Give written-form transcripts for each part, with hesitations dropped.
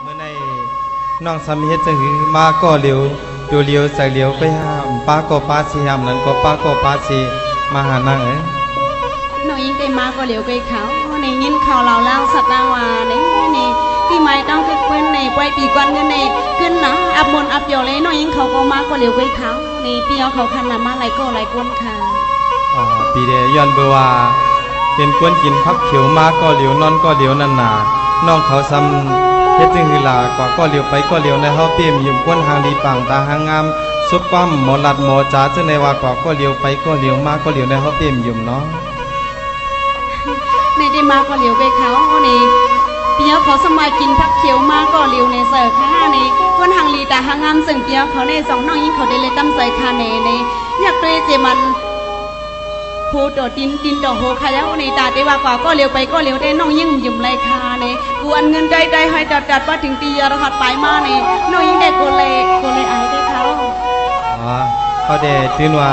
เมื่อในน้องสามีจึงหือมาก็เหลียวดูเหลียวใส่เหลียวไปห้ามป้าก็ป้าสีห้ามนั้นก็ป้าก็ป้าสีมาหานางน้องยิงได้มาก็เหลียวไปเขาในยินเขาเราเล่าสัตว์วาในที่ไม่ต้องคือเพื่อนในปล่อยปีก่อนกันในขึ้นนะอับมนอับเดียวเลยน้องยิงเขาก็มาก็เหลียวไปเขาในเปียวเขาคันละมาไหลก็ไหลก้นค่ะปีเดียย้อนเบว่าเป็นกวนกินพักเขียวมาก็เหลียวนอนก็เหลียวนันนาน้องเขาซ้ำเฮ็ดจึงหือลากว่าก็เหลียวไปก็เหลียวในเฮาเปี่ยมยืมกวนหางดีปังตาหางงามซุปปั้มหมอลัดหมอจ๋าจึงในว่ากว่าก็เหลียวไปก็เหลียวมาก็เหลียวในเฮาเปี่ยมยืมเนาะในได้มาก็เหลียวไปเขาในเปียวเขาสมัยกินพักเขียวมาก็เหลียวในเสิร์ฟค่ะในคนหางลีตาหางงามซึ่งเปียวเขาในสองน้องยิงเขาได้เลยตั้มใส่คาในอยากเตะเจมันพูดต่อดินต่อโหขย้าในตาได้ว่ากว่าก็เลี้ยวไปก็เลี้ยวได้น้องยิ่งยุ่มไรคาเนี่ยกวนเงินได้ให้จัดว่าถึงตีรหัสไปมาเนี่ยน้องยิ่งได้โกเลไอได้เขาเขาได้ตื่นว่า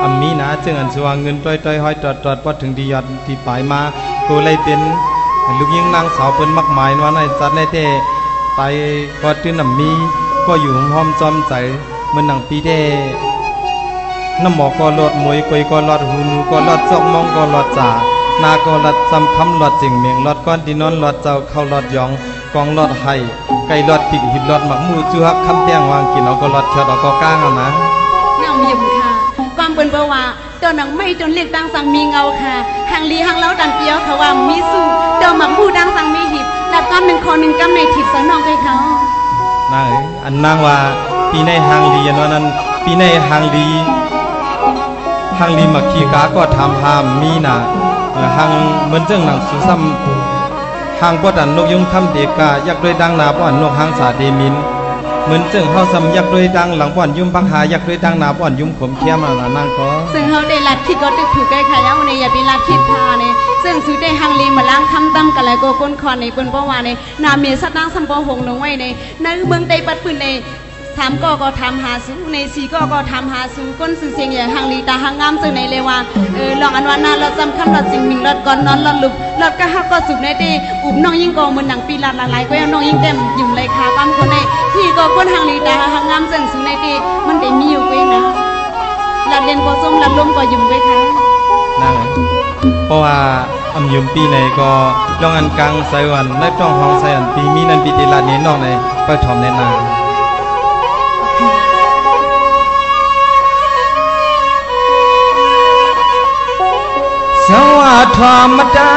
อัมมีนะจึงอันสว่างเงินต้อยให้จัดว่าถึงตียอดที่ไปมาโกเลยเป็นลูกยิ่งนางสาวเป็นมักหมายว่าในจัดในเทไปก็ตื่นอัมมีก็อยู่ห้อมจอมใจเหมือนหนังปีเดน้ำหมอก็หลอดมวยกุยก็หลอดหูนูก็หลอดซอกมองก็หลอดจ่านาก็หลอดซ้ำคำหลอดจิงเมียงหลอดก้อนดินนอนหลอดเจ้าเข้าหลอดยองกองหลอดไห้ไก่หลอดปีกหิบหลอดหมักมูจูฮักคำเตียงวางกินเอาก็หลอดเขียวเอาก็ก้างเอานะน้องยิ่งค่ะความเป็นเพราะว่าตอนหนังไม่จนเรียกดังสังมีเงาค่ะหางลีหางเล้าดันเปียวเขาว่ามีสู้เดิมหมักมูดังสังมีหิบนับก้อนหนึ่งคอหนึ่งกำในถิบใส่น้องไปเขานางอันนางว่าปีในหางลีอันนั้นปีในหางลีหางลีมักขี้กาก็ทำหามมีน่ะหางเหมือนเจ้าหนังสุซ้ำหางปวดอันนกยุงคำเด็กกายักด้วยดังนาปวดนกหางสาเดมินเหมือนเจ้าเฮาซ้ำยักด้วยดังหลังปวดยุ่มพังหายักด้วยดังนาปวดยุ่มขมเขี้ยมน่ะนางก็ซึ่งเฮาได้ลัดคิดก็ตึกถูกได้ค่ะแล้วในอย่าไปลัดคิดพาเนี่ยซึ่งสุดได้หางลีมาล้างคำตั้มกันแล้วก็ก้นคอนในเป็นเพราะว่าในนาเมียสัตว์นางสัมปองหงนงไว้ในเมืองใดปัดปืนในถามก็ทำหาสูในสีก็ทำหาสูก้นสื่อเสียงอย่างหางลีตาหางงามจึงในเลว่าลองอันวันนั้นเราจำคำเราจริงมิงเราก่อนนอนเราหลุบเราก็ฮักก็สุบในตีอุบน้องยิ่งกองเหมือนหนังปีลาดละลายก็ยังน้องยิ่งเต็มยุ่มเลยค่ะตามคนในที่ก็ก้นหางลีตาหางงามจึงสูในตีมันได้มีอยู่เองนะลัดเล่นก็ส้มลัดล้มก็ยุ่มไปค่ะนั่งเพราะว่าอำยุ่มปีในก็ลองอันกลางไซวันได้จ้องห้องไซอันปีมีนันปีติลาดนี้น้องในก็ทอมในนาสวัสดิ์ธรรมดา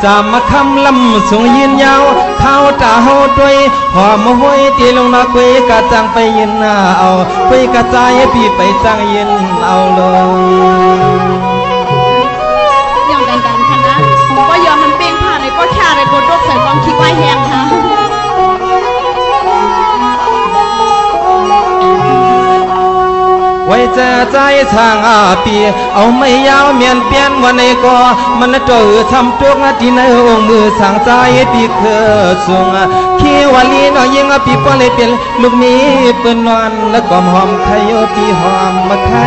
จะมาคำลำสูงยืนยาวเข้าตาเฮาด้วยหอมห้วยตีลงมาคุยกะจังไปยืนเอาคุยกะใจพี่ไปจังยืนเอาลงยอมดันค่ะนะก็ยอมมันเป้งผ่านเลยก็ฆ่าเลยก็ดกใส่ความคิดไว้แหงค่ะไว้จะใจทางปีเอาไม่ยาวเมียนเปลี่ยนวันในก็มันจะทำจุกที่ในองมือสั่งใจปีเคอสูงขี้วลีน้อยยังปีป้อนเลยเป็นลูกมีปืนนอนแล้วก็หอมไข่ปีหอมมาไข่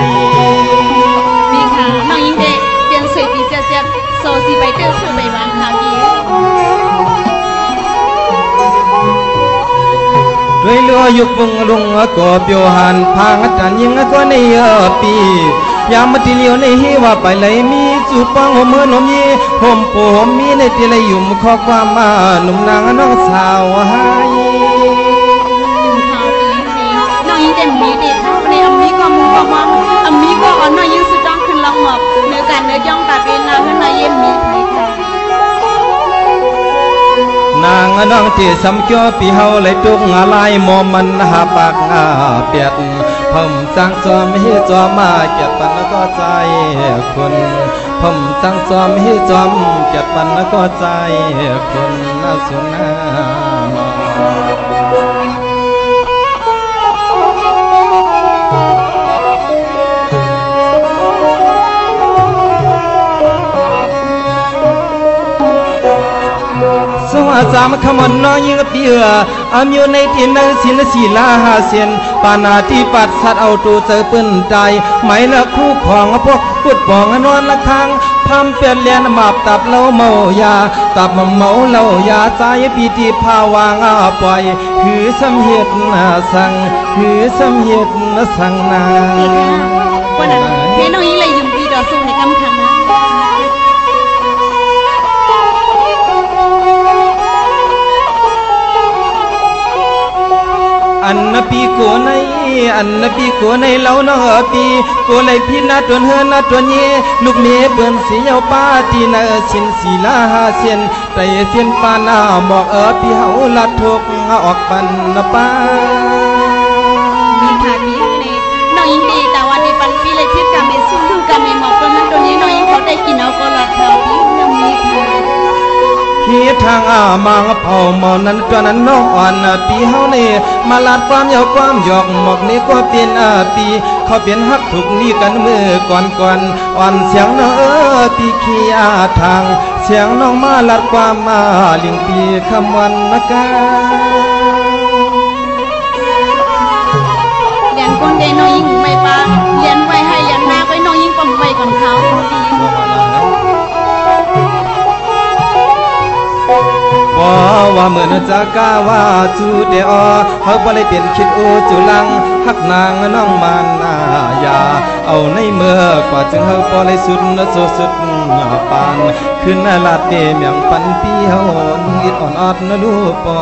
ปีค่ะน้องยิงเด็กเปลี่ยนสวยปีเจ็ดโซซีใบเตอร์เพื่อใบวางค่ะปีด้วยเลือยุบวงลงก็เปียวหันพางจันยิงก็ในปียามมาทีเลียวในหิว่าไปเลยมีจูปังหัวมือนมยีห่มปูห่มมีในทีเลยยุ่มข้อความมาหนุ่มนางน้องสาวให้ยุ่มข่าวปีน้องยิงเต็มมีเด็กเขาในอัมมีก็มุงก็มังอัมมีก็อ่อนน้อยยิงสุดจ้องขึ้นลองหมอบเนื้อกันเนื้อย่องตาเป็นนางขึ้นในเย็นมีไทยค่ะนางน้องที่สำเกี่ยวปีเฮาเลยจุกอะไรมอมันหาปากเปียดผมจังจอมให้จอมมาเก็บปันแล้วก็ใจคนผมจังจอมให้จอมเก็บปันแล้วก็ใจคนน่าสุนาสวั จามขมนน้อยยิงเปียอามอยู่ในที่นั้นศิลศีลาหาเสียนปานาที่ปัดสัตว์เอาตัวเจอปืนใจไหมละคู่ของพวกพุดปองนอนละทางพามเปลี่ยนเลียนมาบตับเล่าเมายาตับเมาเล่ายาใจปีติภาวางปล่อยหือสำเหตุสั่งหือสำเหตุสั่งนาวันนั้นเห็นน้องยิงเลยยืมปีดอกสู้ให้กำคันนะอันนปีโกในอันนปีโกในเล่าน้องปีโกเลยพี่นาตวนเฮนาตวนเยลูกเมย์เปิ้นสีเยาป้าที่นาชินศีลาหาเสียนแต่เสียนปานาหมอกพี่เฮาลัดทุกออกปันนป้ามีค่ะมีนี่น้องยิงดีแต่วันนี้ปันปีเลยพิษกาเมสู้ลูกกาเมหมอกตัวนั้นตัวนี้น้องยิงเขาได้กินเอาก็หลับเขาพี่ยังมีค่ะฮีทางมังเผาเมานั้นตัวนั้นน้องอ่อนปีเฮานี่มาลาดความยาวความหยอกหมอกนี่ก็เป็นปีเขาเป็นฮักถูกนี่กันมือก่อนอ่อนเสียงน้องปีขี้ทางเสียงน้องมาลาดความมาเลี้ยงปีคำวันนะกาเรียนคนเดน้องยิงไม่ปาเรียนไว้ให้เรียนหน้าไว้น้องยิงปั๊มไว้ก่อนเขาบ่ว่าเมื่อนะจะกล้าว่าจูเดอเฮาบ่ได้เป็นคิดโอจุลังฮักนางน้องมานายาเอาในเมื่อกว่าจึงเฮาบ่ได้สุดนะโซสุดปานขึ้นลาดเตเมียงปันปีเฮาอิดอ่อนอดนะลูกปอ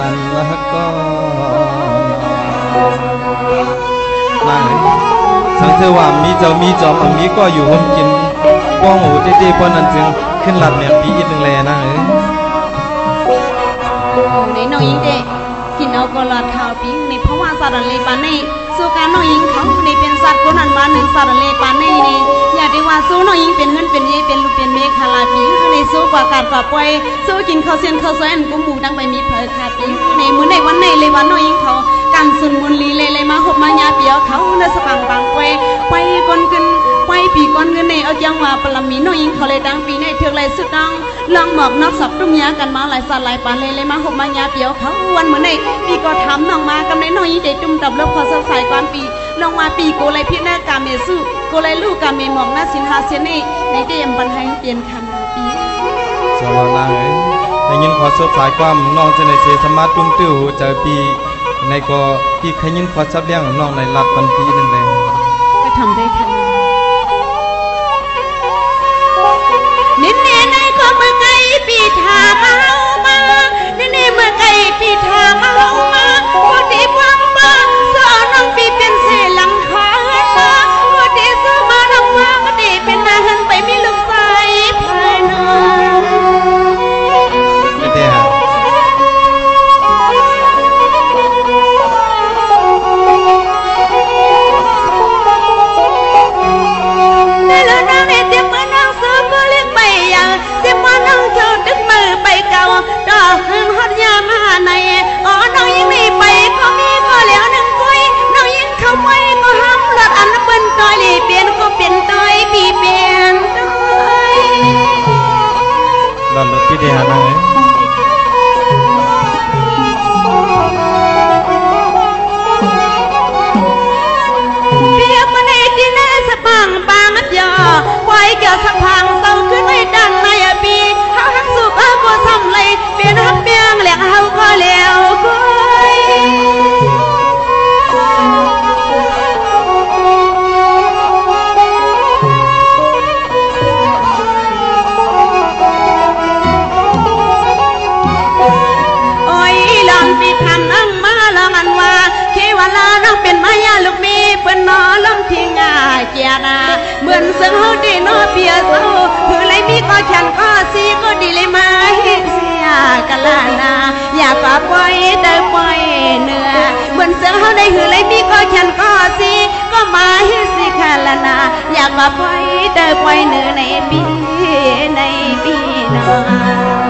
นั่นละก็นั่นสังเทว่ามีเจ้ามีจอมมีก็อยู่ห่มกินป้องหูเต้ๆเพราะนั้นจึงขึ้นลาดเมียงปีอีกนึงแลนะในน้องยิงเด็กกินเอากอลาข่าวปิ้งในเพราะว่าสัตว์เลปานในสู้การน้องยิงเขาในเป็นสัตว์คนนั้นมาหนึ่งสัตว์เลปานในนี่อยากได้ว่าสู้น้องยิงเป็นเงินเป็นเย่เป็นลูกเป็นเมฆาลาปิ้งในสู้กว่าการกว่าป่วยสู้กินข้าวเสียนข้าวซอยอันกุ้งหมูดังไปมีเพลิดขาปิ้งในมื้อในวันในเลยวันน้องยิงเขาการสุนมุนลีเลยมาหบมายาเปียวเขาในสปังปังป่วยไปก้นขึ้นไปปีก้อนเงินในเอาจังว่าปลามีน้อยยิงเขาเลยดังปีในเถือกเลยสุดดังลองหมอกนอกสับตุ้มยากันมาหลายสัตว์หลายปานเลยมาหบมายาเปียวเขาวันเหมือนในปีก็ทำน้องมากำในน้อยยิงเด็ดจุ่มดับเลิกพอสายความปีลองมาปีโกเลยพี่หน้ากาเมสุโกเลยลูกกาเมหมอกหน้าสินหาเซนี่ในเดียมบันให้เปลี่ยนคันปีสวัสดีในยินขอสายความน้องจะในเสสมาตุ้มติ้วเจอปีในก็พี่ขยินขอซับเลี้ยงน้องในรัดปันปีนั่นเองก็ทำได้ค่ะนินเน่ในก็เมื่อไงปีถามามานินเน่เมื่อไงปีถามามาก็ดีพวังมาสอนน้องปีเป็นเสหลังคามาก็ดีซื้อมาน้องมาก็ดีเป็นนาหันไปมีลูกชายภายนอกไม่ได้ฮะดอกคืนฮอดยามาในอ๋อน้องยิงนี่ไปก็มีก็แล้วหนึ่งคุยน้องยิงเข้าไปก็ห้ามหลัดอันเป็นต้อยเปลี่ยนก็เปลี่ยนต้อยปีเปลี่ยนต้อยหลัดที่เดียนะเพียบมาในที่นั่นสะบังบางอัดยอไว้เกี่ยวสักพังเต้าขึ้นไว้ดันในปีเขาทั้งสุกเอาก็ทำเลยเปลี่ยนฮับเปียงแหลกเขาก็แล้วก็โอ้ยลองปีทันอังมาลองอันว่าเควลาน้องเป็นมายาลูกมีเปิ้นนอล้มทิ้งเกียนาเหมือนเสือเขาดีนอเปียเต้าคือไรมีก็ฉันก็ซีก็ดีเลยมาเฮียเสียกันลานาอยากก็ปล่อยเดินปล่อยเนื้อเหมือนเสือเขาได้คือไรมีก็ฉันก็ซีก็มาเฮียสิคาลานาอยากก็ปล่อยเดินปล่อยเนื้อในปีนอ